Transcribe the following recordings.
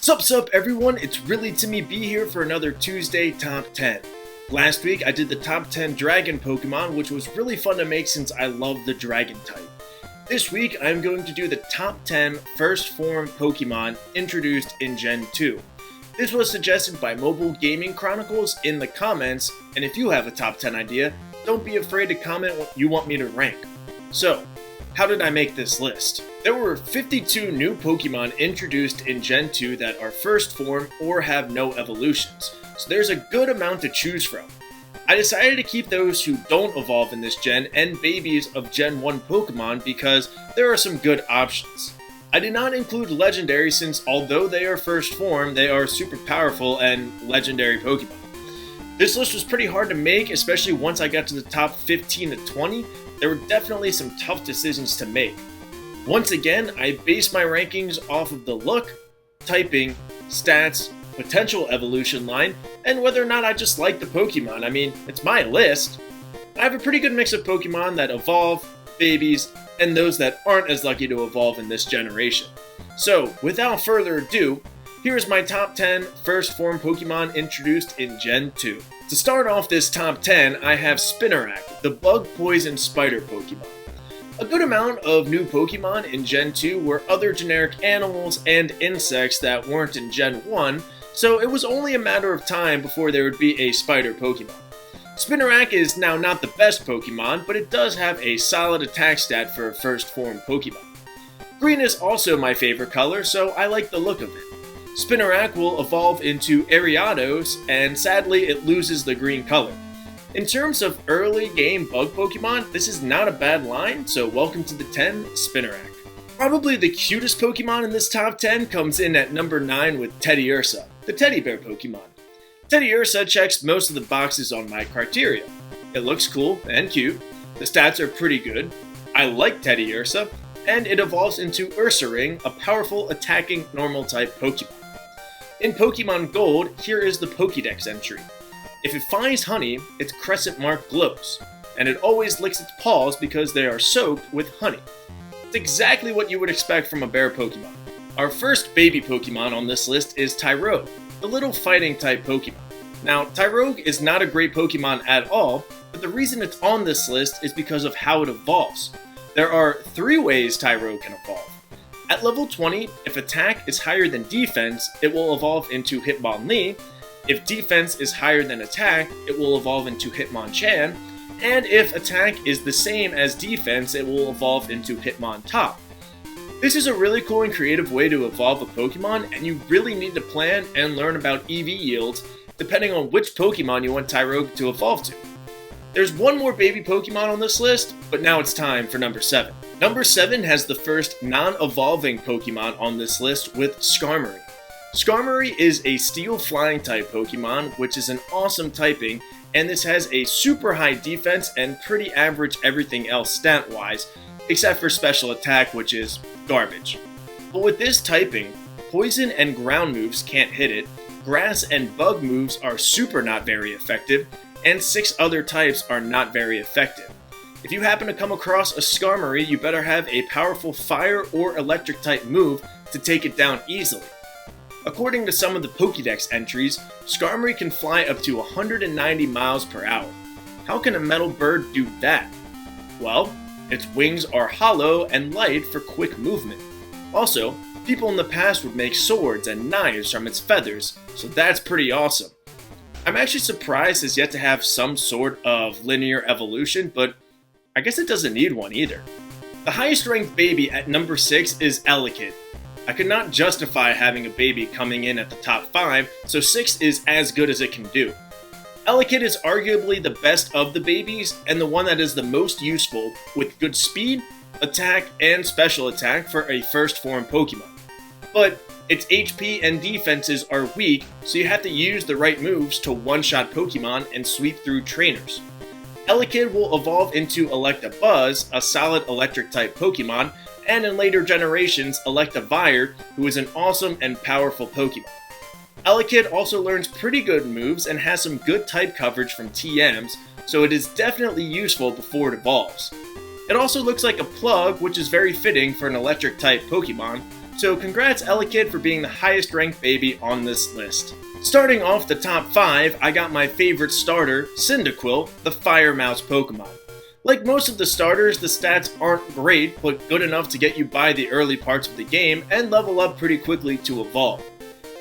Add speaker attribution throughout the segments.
Speaker 1: Sup everyone, it's ItsReallyTimmyB here for another Tuesday Top 10. Last week I did the Top 10 Dragon Pokemon, which was really fun to make since I love the Dragon type. This week I'm going to do the Top 10 First Form Pokemon introduced in Gen 2. This was suggested by Mobile Gaming Chronicles in the comments, and if you have a Top 10 idea, don't be afraid to comment what you want me to rank. So, how did I make this list? There were 52 new Pokemon introduced in Gen 2 that are first form or have no evolutions, so there's a good amount to choose from. I decided to keep those who don't evolve in this gen and babies of Gen 1 Pokemon because there are some good options. I did not include legendary since although they are first form, they are super powerful and legendary Pokemon. This list was pretty hard to make, especially once I got to the top 15 to 20. There were definitely some tough decisions to make. Once again, I based my rankings off of the look, typing, stats, potential evolution line, and whether or not I just like the Pokemon. I mean, it's my list. I have a pretty good mix of Pokemon that evolve, babies, and those that aren't as lucky to evolve in this generation. So, without further ado, here's my top 10 first form Pokemon introduced in Gen 2. To start off this top 10, I have Spinarak, the bug poison spider Pokemon. A good amount of new Pokemon in Gen 2 were other generic animals and insects that weren't in Gen 1, so it was only a matter of time before there would be a spider Pokemon. Spinarak is now not the best Pokemon, but it does have a solid attack stat for a first form Pokemon. Green is also my favorite color, so I like the look of it. Spinarak will evolve into Ariados, and sadly it loses the green color. In terms of early game bug Pokemon, this is not a bad line, so welcome to the 10, Spinarak. Probably the cutest Pokemon in this top 10 comes in at number 9 with Teddy Ursa, the teddy bear Pokemon. Teddy Ursa checks most of the boxes on my criteria. It looks cool and cute, the stats are pretty good, I like Teddy Ursa, and it evolves into Ursaring, a powerful attacking normal type Pokemon. In Pokemon Gold, here is the Pokédex entry. If it finds honey, its crescent mark glows, and it always licks its paws because they are soaked with honey. It's exactly what you would expect from a bear Pokemon. Our first baby Pokemon on this list is Tairog, the little fighting type Pokemon. Now, Tairog is not a great Pokemon at all, but the reason it's on this list is because of how it evolves. There are 3 ways Tairog can evolve. At level 20, if attack is higher than defense, it will evolve into Hitmonlee. If defense is higher than attack, it will evolve into Hitmonchan. And if attack is the same as defense, it will evolve into Hitmontop. This is a really cool and creative way to evolve a Pokemon, and you really need to plan and learn about EV yields depending on which Pokemon you want Tairog to evolve to. There's one more baby Pokemon on this list, but now it's time for number 7. Number 7 has the first non-evolving Pokemon on this list with Skarmory. Skarmory is a steel flying type Pokemon, which is an awesome typing, and this has a super high defense and pretty average everything else stat-wise, except for special attack, which is garbage. But with this typing, poison and ground moves can't hit it, grass and bug moves are super not very effective, and 6 other types are not very effective. If you happen to come across a Skarmory, you better have a powerful fire or electric type move to take it down easily. According to some of the Pokédex entries, Skarmory can fly up to 190 miles per hour. How can a metal bird do that? Well, its wings are hollow and light for quick movement. Also, people in the past would make swords and knives from its feathers, so that's pretty awesome. I'm actually surprised it's yet to have some sort of linear evolution, but I guess it doesn't need one either. The highest ranked baby at number 6 is Elliot. I could not justify having a baby coming in at the top 5, so 6 is as good as it can do. Elliot is arguably the best of the babies, and the one that is the most useful, with good speed, attack, and special attack for a first form Pokemon. But its HP and defenses are weak, so you have to use the right moves to one-shot Pokemon and sweep through trainers. Elliot will evolve into Electabuzz, a solid electric type Pokemon, and in later generations, Electivire, who is an awesome and powerful Pokemon. Elliot also learns pretty good moves and has some good type coverage from TMs, so it is definitely useful before it evolves. It also looks like a plug, which is very fitting for an electric type Pokemon, so congrats Elliot for being the highest ranked baby on this list. Starting off the top 5, I got my favorite starter, Cyndaquil, the Fire Mouse Pokemon. Like most of the starters, the stats aren't great, but good enough to get you by the early parts of the game and level up pretty quickly to evolve.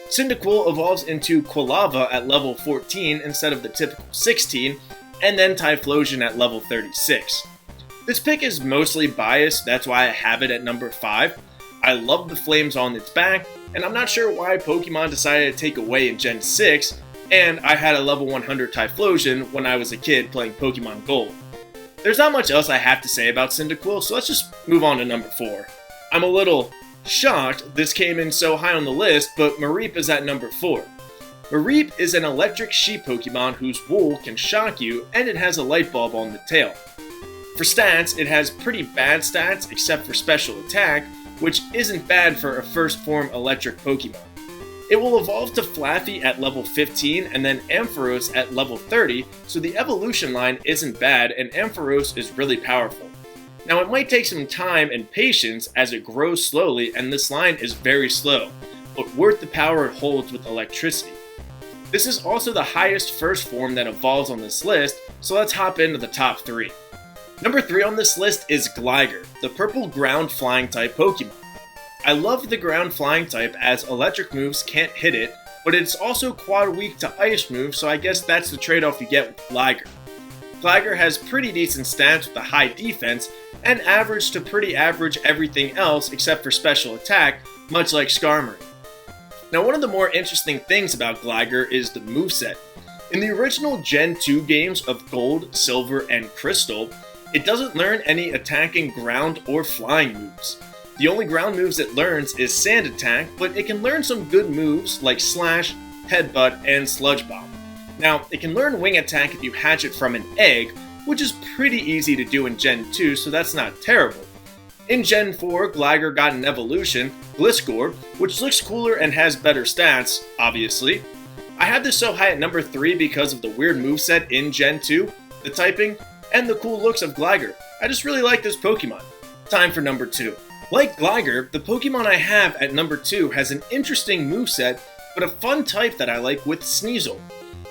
Speaker 1: Cyndaquil evolves into Quilava at level 14 instead of the typical 16, and then Typhlosion at level 36. This pick is mostly biased, that's why I have it at number 5. I love the flames on its back, and I'm not sure why Pokemon decided to take away in Gen 6, and I had a level 100 Typhlosion when I was a kid playing Pokemon Gold. There's not much else I have to say about Cyndaquil, so let's just move on to number 4. I'm a little shocked this came in so high on the list, but Mareep is at number 4. Mareep is an electric sheep Pokemon whose wool can shock you, and it has a light bulb on the tail. For stats, it has pretty bad stats except for special attack, which isn't bad for a first form electric Pokemon. It will evolve to Flaffy at level 15 and then Ampharos at level 30, so the evolution line isn't bad and Ampharos is really powerful. Now it might take some time and patience as it grows slowly, and this line is very slow, but worth the power it holds with electricity. This is also the highest first form that evolves on this list, so let's hop into the top 3. Number 3 on this list is Gliger, the purple ground flying type Pokemon. I love the ground flying type as electric moves can't hit it, but it's also quad weak to ice moves, so I guess that's the trade-off you get with Gliger. Gliger has pretty decent stats with a high defense, and average to pretty average everything else except for special attack, much like Skarmory. Now one of the more interesting things about Gliger is the moveset. In the original Gen 2 games of Gold, Silver, and Crystal, it doesn't learn any attacking ground or flying moves. The only ground moves it learns is Sand Attack, but it can learn some good moves like Slash, Headbutt, and Sludge Bomb. Now, it can learn Wing Attack if you hatch it from an egg, which is pretty easy to do in Gen 2, so that's not terrible. In Gen 4, Gliger got an evolution, Gliscor, which looks cooler and has better stats, obviously. I have this so high at number 3 because of the weird moveset in Gen 2, the typing, and the cool looks of Gliger. I just really like this Pokemon. Time for number 2. Like Gliger, the Pokemon I have at number 2 has an interesting moveset, but a fun type that I like with Sneasel.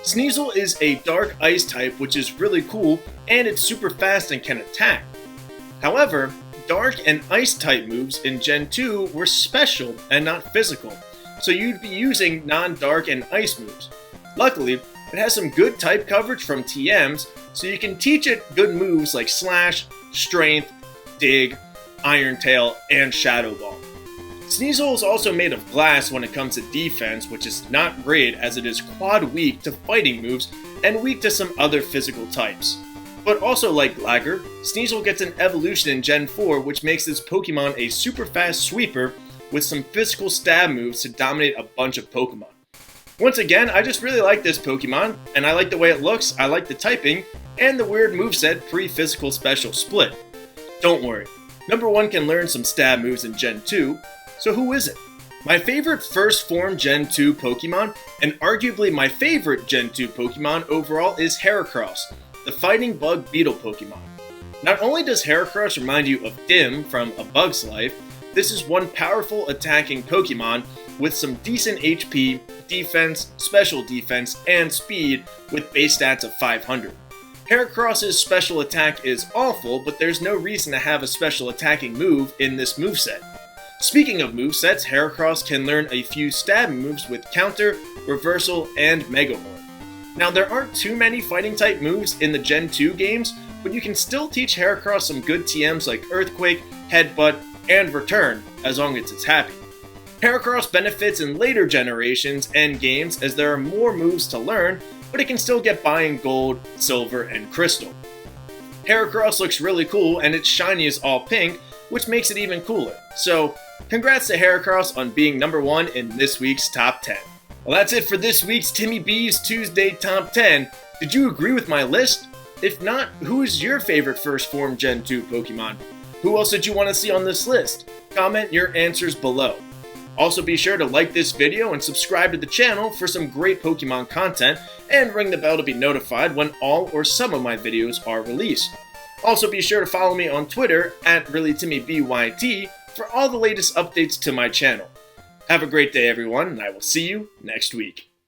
Speaker 1: Sneasel is a dark ice type, which is really cool, and it's super fast and can attack. However, dark and ice type moves in Gen 2 were special and not physical, so you'd be using non-dark and ice moves. Luckily, it has some good type coverage from TMs, so you can teach it good moves like Slash, Strength, Dig, Iron Tail, and Shadow Ball. Sneasel is also made of glass when it comes to defense, which is not great as it is quad weak to fighting moves and weak to some other physical types. But also like Gliger, Sneasel gets an evolution in Gen 4, which makes this Pokemon a super fast sweeper with some physical stab moves to dominate a bunch of Pokemon. Once again, I just really like this Pokemon, and I like the way it looks, I like the typing, and the weird moveset pre-physical special split. Don't worry, number 1 can learn some stab moves in Gen 2, so who is it? My favorite first form Gen 2 Pokemon, and arguably my favorite Gen 2 Pokemon overall, is Heracross, the fighting bug beetle Pokemon. Not only does Heracross remind you of Dim from A Bug's Life, this is one powerful attacking Pokemon with some decent HP, defense, special defense, and speed with base stats of 500. Heracross's special attack is awful, but there's no reason to have a special attacking move in this moveset. Speaking of movesets, Heracross can learn a few stab moves with Counter, Reversal, and Mega Horn. Now there aren't too many fighting type moves in the Gen 2 games, but you can still teach Heracross some good TMs like Earthquake, Headbutt, and Return, as long as it's happy. Heracross benefits in later generations and games as there are more moves to learn, but it can still get by in Gold, Silver, and Crystal. Heracross looks really cool and its shiny is all pink, which makes it even cooler. So, congrats to Heracross on being number 1 in this week's Top 10. Well, that's it for this week's Timmy B's Tuesday Top 10. Did you agree with my list? If not, who is your favorite first form Gen 2 Pokemon? Who else did you want to see on this list? Comment your answers below. Also be sure to like this video and subscribe to the channel for some great Pokemon content, and ring the bell to be notified when all or some of my videos are released. Also be sure to follow me on Twitter at ReallyTimmyBYT for all the latest updates to my channel. Have a great day everyone, and I will see you next week.